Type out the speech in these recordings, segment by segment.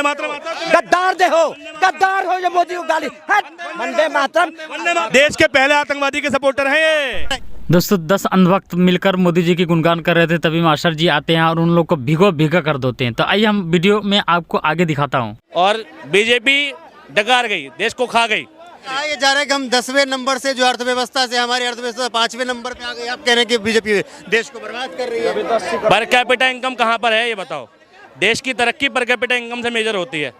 वंदे मातरम आता है? गद्दार हो जो मोदी को गाली। वंदे मातरम। देश के पहले आतंकवादी के सपोर्टर हैं ये। दोस्तों 10 अंधभक्त मिलकर मोदी जी की गुणगान कर रहे थे, तभी मास्टर जी आते हैं और उन लोग को भिगो कर देते हैं। तो आइए हम वीडियो में आपको आगे दिखाता हूँ। और बीजेपी डकार गई, देश को खा गई। ये जा रहा है कि हम 10वें नंबर से जो अर्थव्यवस्था से हमारी अर्थव्यवस्था 5वें नंबर पे आ गई। आप कह रहे हैं कि बीजेपी देश को बर्बाद कर रही है। पर कैपिटा इनकम कहाँ पर है ये बताओ? देश की तरक्की पर कैपिटा इनकम से मेजर होती है।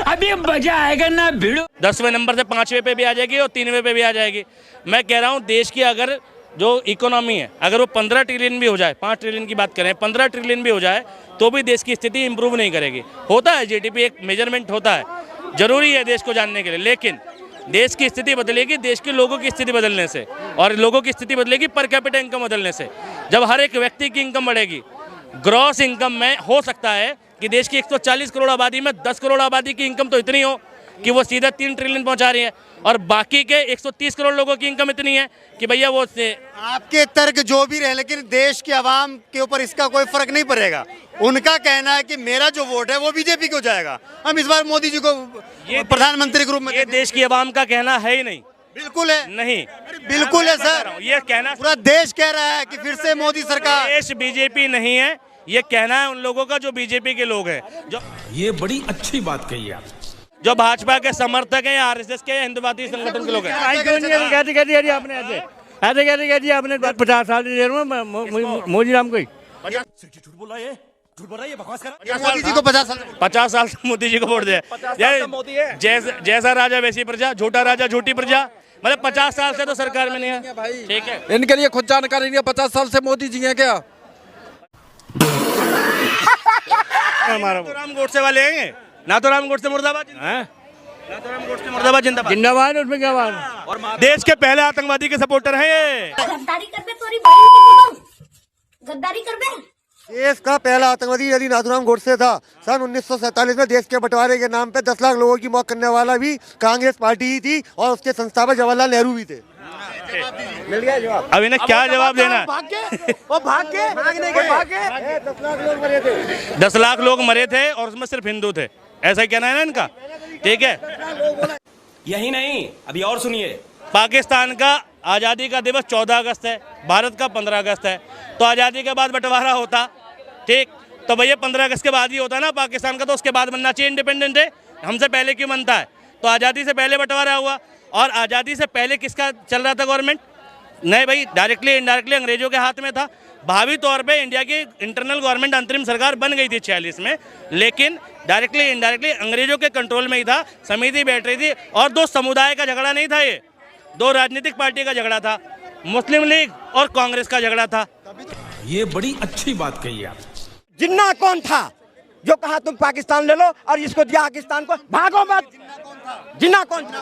अभी मजा आएगा ना भिड़ो। 10वें नंबर से 5वें पे भी आ जाएगी और 3वें पे भी आ जाएगी। मैं कह रहा हूँ देश की अगर जो इकोनॉमी है, अगर वो 15 ट्रिलियन भी हो जाए, 5 ट्रिलियन की बात करें, 15 ट्रिलियन भी हो जाए तो भी देश की स्थिति इंप्रूव नहीं करेगी। होता है जीडीपी एक मेजरमेंट होता है, जरूरी है देश को जानने के लिए, लेकिन देश की स्थिति बदलेगी देश के लोगों की स्थिति बदलने से, और लोगों की स्थिति बदलेगी पर कैपिटा इनकम बदलने से। जब हर एक व्यक्ति की इनकम बढ़ेगी, ग्रॉस इनकम में हो सकता है कि देश की 140 करोड़ आबादी में 10 करोड़ आबादी की इनकम तो इतनी हो कि वो सीधा 3 ट्रिलियन पहुंचा रही है, और बाकी के 130 करोड़ लोगों की इनकम इतनी है कि भैया वो आपके तर्क जो भी रहे, लेकिन देश के आवाम के ऊपर इसका कोई फर्क नहीं पड़ेगा। उनका कहना है कि मेरा जो वोट है वो बीजेपी को जाएगा। हम इस बार मोदी जी को प्रधानमंत्री के रूप में, ये देश की आवाम का कहना है ही नहीं। बिल्कुल है, नहीं, बिल्कुल है सर। ये कहना पूरा देश कह रहा है कि फिर से मोदी सरकार। देश बीजेपी नहीं है, ये कहना है उन लोगों का जो बीजेपी के लोग हैं, जो ये बड़ी अच्छी बात कही आप, जो भाजपा के समर्थक हैं या आरएसएस के हिंदुवादी संगठन के लोग हैं। आपने 50 साल मोदी राम को मोदी जी को 50 साल से मोदी जी को वोट दिया। जैसा राजा वैसी प्रजा, झूठा राजा झूठी प्रजा। मतलब 50 साल से तो सरकार में नहीं है, ठीक है। इनके लिए खुद जानकारी नहीं है 50 साल से मोदी जी हैं क्या? नाथूराम गोडसे वाले हैं, नाथूराम गोडसे मुर्दाबाद, नाथूराम गोडसे मुर्दाबाद, जिंदाबाद। उसमें क्या बात? और देश के पहले आतंकवादी के सपोर्टर हैं ये। गद्दारी कर बे, तोरी बहन की गद्दारी कर बे। देश का पहला आतंकवादी यदि नाथूराम गोडसे था। सन 1947 में देश के बंटवारे के नाम पे 10 लाख लोगों की मौत करने वाला भी कांग्रेस पार्टी ही थी, और उसके संस्थापक जवाहरलाल नेहरू भी थे। मिल गया जवाब। अब इन्हें क्या जवाब देना? वो भाग के 10 लाख लोग मरे थे और उसमें सिर्फ हिंदू थे, ऐसा ही कहना है ना इनका, ठीक है। यही नहीं, अभी और सुनिए। पाकिस्तान का आज़ादी का दिवस 14 अगस्त है, भारत का 15 अगस्त है। तो आज़ादी के बाद बंटवारा होता, ठीक, तो भैया 15 अगस्त के बाद ही होता ना पाकिस्तान का, तो उसके बाद बनना चाहिए इंडिपेंडेंट डे। हमसे पहले क्यों बनता है? तो आज़ादी से पहले बंटवारा हुआ, और आज़ादी से पहले किसका चल रहा था गवर्नमेंट? नहीं भाई, डायरेक्टली इनडायरेक्टली अंग्रेजों के हाथ में था। भावी तौर पे इंडिया की इंटरनल गवर्नमेंट अंतरिम सरकार बन गई थी 46 में, लेकिन डायरेक्टली इनडायरेक्टली अंग्रेजों के कंट्रोल में ही था। समिति बैठ रही थी, और दो समुदाय का झगड़ा नहीं था, ये 2 राजनीतिक पार्टी का झगड़ा था, मुस्लिम लीग और कांग्रेस का झगड़ा था। ये बड़ी अच्छी बात कही आप। जिन्ना कौन था जो कहा तुम पाकिस्तान ले लो और इसको दिया पाकिस्तान को? भागो मत। जिन्ना कौन था?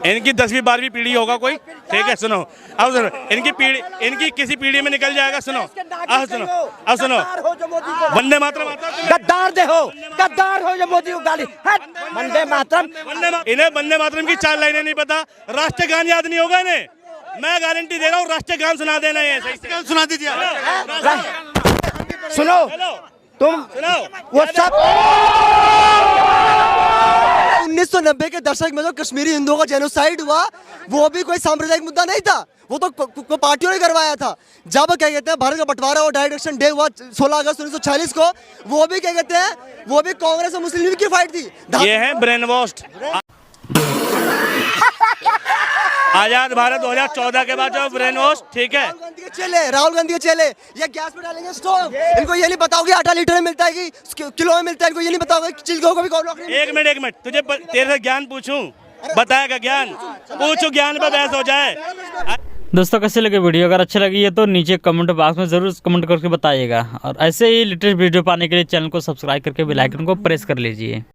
इनकी 10वीं 12वीं पीढ़ी होगा कोई, ठीक है। सुनो, अब सुनो, इनकी पीढ़ी, इनकी किसी पीढ़ी में निकल जाएगा। सुनो, अब सुनो, अब सुनो, वंदे मातरम आता है? गद्दार हो जो मोदी को गाली। वंदे मातरम। इन्हें वंदे मातरम की 4 लाइनें नहीं पता, राष्ट्रीय गान याद नहीं होगा इन्हें। मैं गारंटी दे रहा हूँ, राष्ट्रीय गान सुना देना है, सुना दीजिए। सुनो तुम, वो सब 1990 के दशक में जो कश्मीरी हिंदुओं का जेनोसाइड हुआ, वो भी कोई सांप्रदायिक मुद्दा नहीं था, वो तो पार्टियों ने करवाया था। जब क्या कहते हैं भारत का बंटवारा और डायरेक्शन डे हुआ 16 अगस्त 1946 को, वो भी क्या कहते हैं, वो भी कांग्रेस और मुस्लिम लीग की फाइट थी। ये है ब्रेन वॉश्ड। आजाद भारत 2014 के बाद जो ब्रेन वॉश, ठीक है। राहुल गांधी के चेले ये गैस में डालेंगे स्टोव, इनको ये नहीं बताओगे 8 लीटर में मिलता है कि किलो में मिलता है, इनको ये नहीं बताओगे चिल्कों को भी कौन। एक मिनट, तुझे तेरे से ज्ञान पूछूं, बताएगा ज्ञान? पूछो, ज्ञान पे बहस हो जाए। दोस्तों कैसे लगे वीडियो? अगर अच्छे लगी है तो नीचे कमेंट बॉक्स में जरूर कमेंट करके बताइएगा, और ऐसे ही लेटेस्ट वीडियो पाने के लिए चैनल को सब्सक्राइब करके बेल आइकन को प्रेस कर लीजिए।